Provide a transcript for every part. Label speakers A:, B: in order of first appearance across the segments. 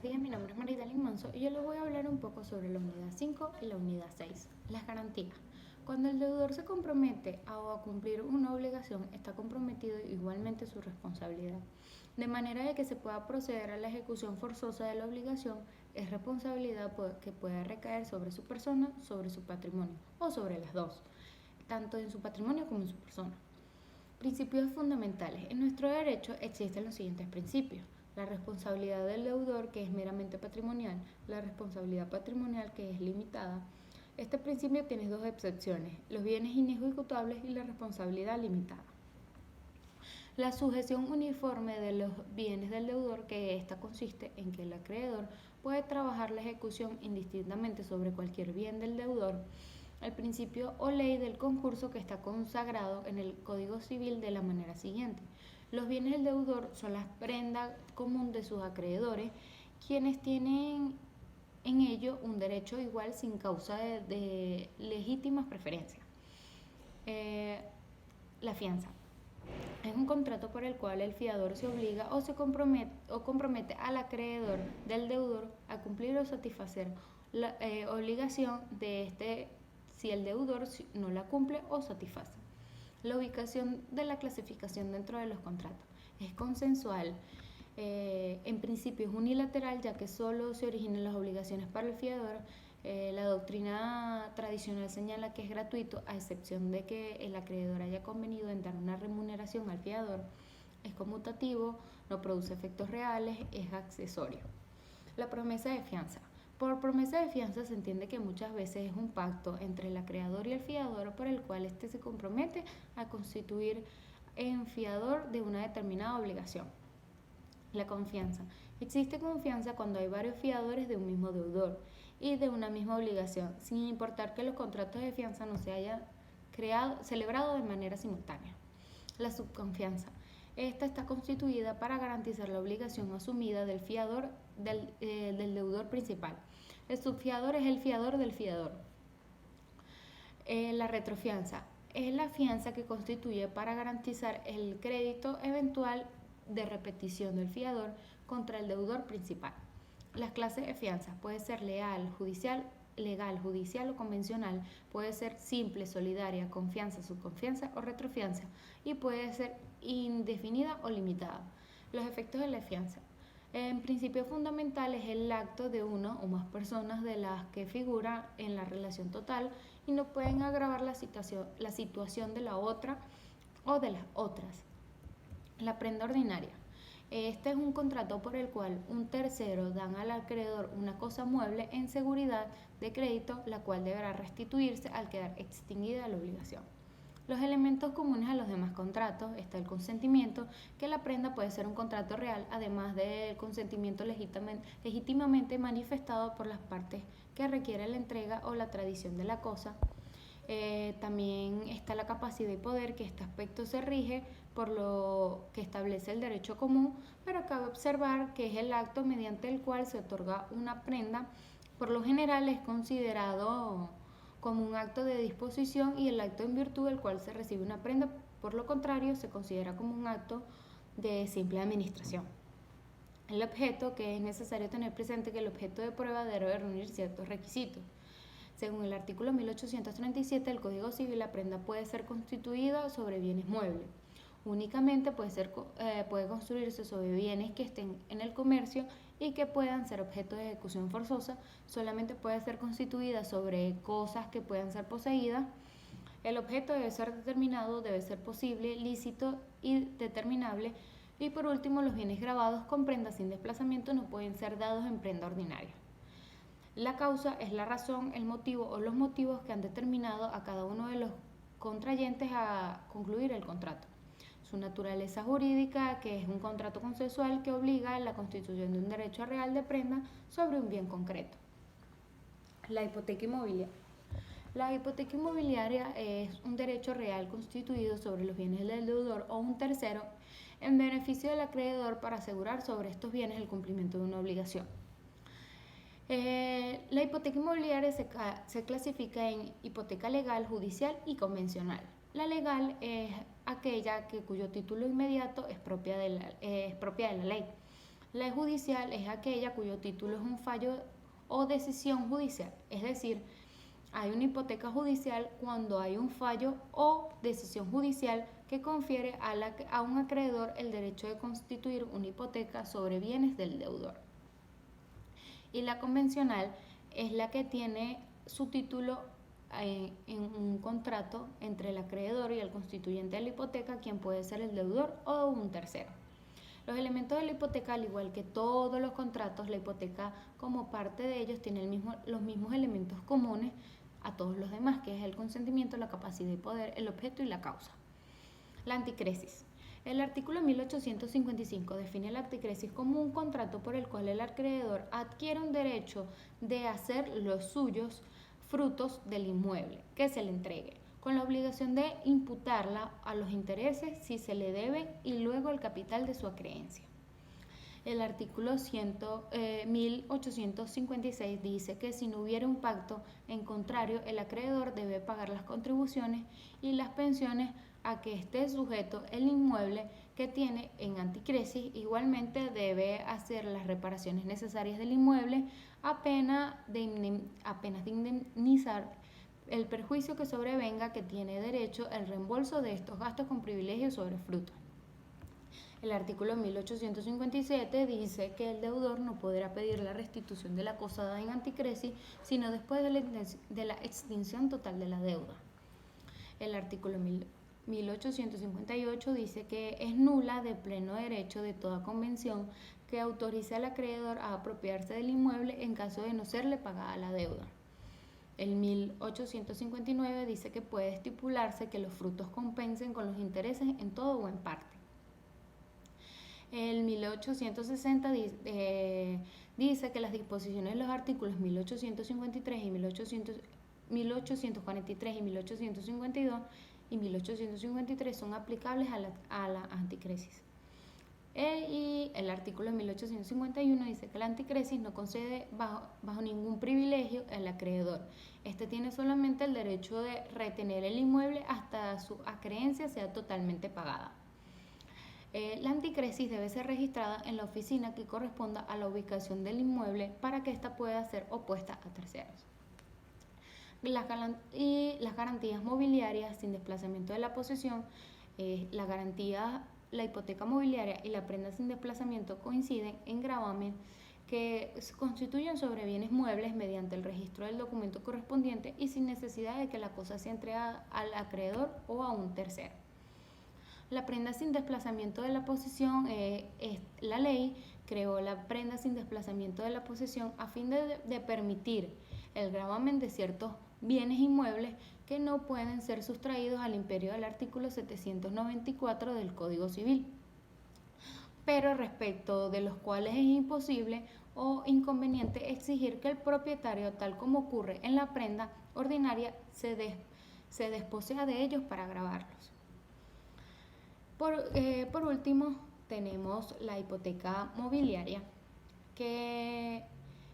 A: buenos días, mi nombre es Maridalyn Manso y yo les voy a hablar un poco sobre la unidad 5 y la unidad 6, las garantías. Cuando el deudor se compromete a cumplir una obligación, está comprometido igualmente su responsabilidad. De manera de que se pueda proceder a la ejecución forzosa de la obligación, es responsabilidad que puede recaer sobre su persona, sobre su patrimonio o sobre las dos, tanto en su patrimonio como en su persona. Principios fundamentales. En nuestro derecho existen los siguientes principios: la responsabilidad del deudor, que es meramente patrimonial; la responsabilidad patrimonial, que es limitada. Este principio tiene dos excepciones: los bienes inejecutables y la responsabilidad limitada. La sujeción uniforme de los bienes del deudor, que esta consiste en que el acreedor puede trabajar la ejecución indistintamente sobre cualquier bien del deudor. El principio o ley del concurso, que está consagrado en el Código Civil de la manera siguiente: los bienes del deudor son la prenda común de sus acreedores, quienes tienen en ello un derecho igual sin causa de legítimas preferencias. La fianza es un contrato por el cual el fiador se obliga o compromete al acreedor del deudor a cumplir o satisfacer la obligación de este si el deudor no la cumple o satisface. La ubicación de la clasificación dentro de los contratos es consensual. En principio es unilateral, ya que solo se originan las obligaciones para el fiador. La doctrina tradicional señala que es gratuito, a excepción de que el acreedor haya convenido en dar una remuneración al fiador. Es conmutativo, no produce efectos reales, es accesorio. La promesa de fianza. Por promesa de fianza se entiende que muchas veces es un pacto entre el acreedor y el fiador por el cual éste se compromete a constituir en fiador de una determinada obligación. La confianza. Existe confianza cuando hay varios fiadores de un mismo deudor y de una misma obligación, sin importar que los contratos de fianza no se hayan celebrado de manera simultánea. La subconfianza. Esta está constituida para garantizar la obligación asumida del fiador del deudor principal. El subfiador es el fiador del fiador. La retrofianza es la fianza que constituye para garantizar el crédito eventual de repetición del fiador contra el deudor principal. Las clases de fianza puede ser legal, judicial o convencional, puede ser simple, solidaria, confianza, subconfianza o retrofianza, y puede ser indefinida o limitada. Los efectos de la fianza. En principio fundamental es el acto de una o más personas de las que figura en la relación total y no pueden agravar la situación de la otra o de las otras. La prenda ordinaria. Este es un contrato por el cual un tercero da al acreedor una cosa mueble en seguridad de crédito, la cual deberá restituirse al quedar extinguida la obligación. Los elementos comunes a los demás contratos está el consentimiento, que la prenda puede ser un contrato real, además del consentimiento legítimamente manifestado por las partes que requiere la entrega o la tradición de la cosa. También está la capacidad y poder, que este aspecto se rige por lo que establece el derecho común, pero cabe observar que es el acto mediante el cual se otorga una prenda. Por lo general es considerado como un acto de disposición, y el acto en virtud del cual se recibe una prenda, por lo contrario, se considera como un acto de simple administración. El objeto, que es necesario tener presente que el objeto de prueba debe reunir ciertos requisitos. Según el artículo 1837 del Código Civil, la prenda puede ser constituida sobre bienes muebles. Únicamente puede construirse sobre bienes que estén en el comercio y que puedan ser objeto de ejecución forzosa. Solamente puede ser constituida sobre cosas que puedan ser poseídas. El objeto debe ser determinado, debe ser posible, lícito y determinable. Y por último, los bienes grabados con prenda sin desplazamiento no pueden ser dados en prenda ordinaria. La causa es la razón, el motivo o los motivos que han determinado a cada uno de los contrayentes a concluir el contrato. Su naturaleza jurídica, que es un contrato consensual que obliga a la constitución de un derecho real de prenda sobre un bien concreto. La hipoteca inmobiliaria. La hipoteca inmobiliaria es un derecho real constituido sobre los bienes del deudor o un tercero en beneficio del acreedor para asegurar sobre estos bienes el cumplimiento de una obligación. La hipoteca inmobiliaria se clasifica en hipoteca legal, judicial y convencional. La legal es aquella cuyo título inmediato es propia de la ley. La judicial es aquella cuyo título es un fallo o decisión judicial, es decir, hay una hipoteca judicial cuando hay un fallo o decisión judicial que confiere a un acreedor el derecho de constituir una hipoteca sobre bienes del deudor. Y la convencional es la que tiene su título en un contrato entre el acreedor y el constituyente de la hipoteca, quien puede ser el deudor o un tercero. Los elementos de la hipoteca, al igual que todos los contratos, la hipoteca como parte de ellos tiene los mismos elementos comunes a todos los demás, que es el consentimiento, la capacidad y poder, el objeto y la causa. La anticresis. El artículo 1855 define la anticresis como un contrato por el cual el acreedor adquiere un derecho de hacer los suyos frutos del inmueble que se le entregue, con la obligación de imputarla a los intereses si se le debe y luego el capital de su acreencia. El artículo 1856 dice que si no hubiera un pacto en contrario, el acreedor debe pagar las contribuciones y las pensiones a que esté sujeto el inmueble que tiene en anticresis. Igualmente debe hacer las reparaciones necesarias del inmueble apenas de indemnizar el perjuicio que sobrevenga, que tiene derecho al reembolso de estos gastos con privilegio sobre fruto. El artículo 1857 dice que el deudor no podrá pedir la restitución de la cosa dada en anticresis, sino después de la extinción total de la deuda. El artículo 1858 dice que es nula de pleno derecho de toda convención que autorice al acreedor a apropiarse del inmueble en caso de no serle pagada la deuda. El 1859 dice que puede estipularse que los frutos compensen con los intereses en todo o en parte. El 1860 dice que las disposiciones de los artículos 1853 y 1843 y 1852 y 1853 son aplicables a la anticresis. Y el artículo 1851 dice que la anticresis no concede bajo ningún privilegio al acreedor. Este tiene solamente el derecho de retener el inmueble hasta su acreencia sea totalmente pagada. La anticresis debe ser registrada en la oficina que corresponda a la ubicación del inmueble para que ésta pueda ser opuesta a terceros. Las garantías mobiliarias sin desplazamiento de la posesión, la hipoteca mobiliaria y la prenda sin desplazamiento coinciden en gravamen que se constituyen sobre bienes muebles mediante el registro del documento correspondiente y sin necesidad de que la cosa sea entregada al acreedor o a un tercero. La prenda sin desplazamiento de la posesión, la ley creó la prenda sin desplazamiento de la posesión a fin de permitir el gravamen de ciertos bienes inmuebles que no pueden ser sustraídos al imperio del artículo 794 del Código Civil, pero respecto de los cuales es imposible o inconveniente exigir que el propietario, tal como ocurre en la prenda ordinaria, se desposea de ellos para gravarlos. Por último, tenemos la hipoteca mobiliaria, que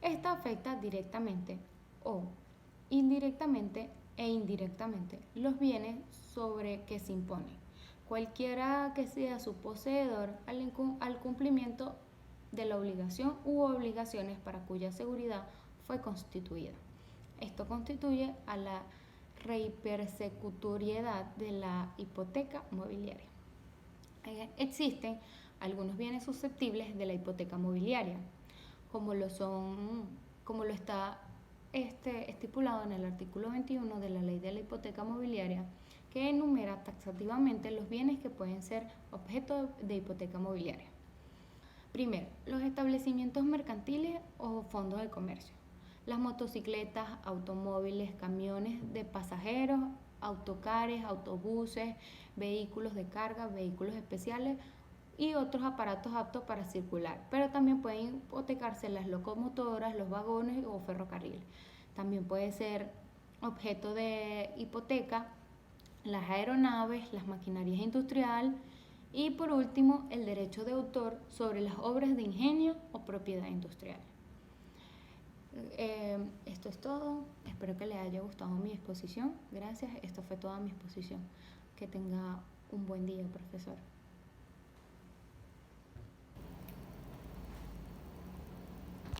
A: esta afecta directamente o indirectamente e indirectamente los bienes sobre que se impone, cualquiera que sea su poseedor, al cumplimiento de la obligación u obligaciones para cuya seguridad fue constituida. Esto constituye a la reipersecutoriedad de la hipoteca mobiliaria. Existen algunos bienes susceptibles de la hipoteca mobiliaria, como lo está estipulado en el artículo 21 de la Ley de la Hipoteca Mobiliaria, que enumera taxativamente los bienes que pueden ser objeto de hipoteca mobiliaria. Primero, los establecimientos mercantiles o fondos de comercio, las motocicletas, automóviles, camiones de pasajeros, autocares, autobuses, vehículos de carga, vehículos especiales y otros aparatos aptos para circular, pero también pueden hipotecarse las locomotoras, los vagones o ferrocarriles. También puede ser objeto de hipoteca las aeronaves, las maquinarias industriales y por último el derecho de autor sobre las obras de ingenio o propiedad industrial. Esto es todo, espero que les haya gustado mi exposición. Gracias, esto fue toda mi exposición. Que tenga un buen día, profesor.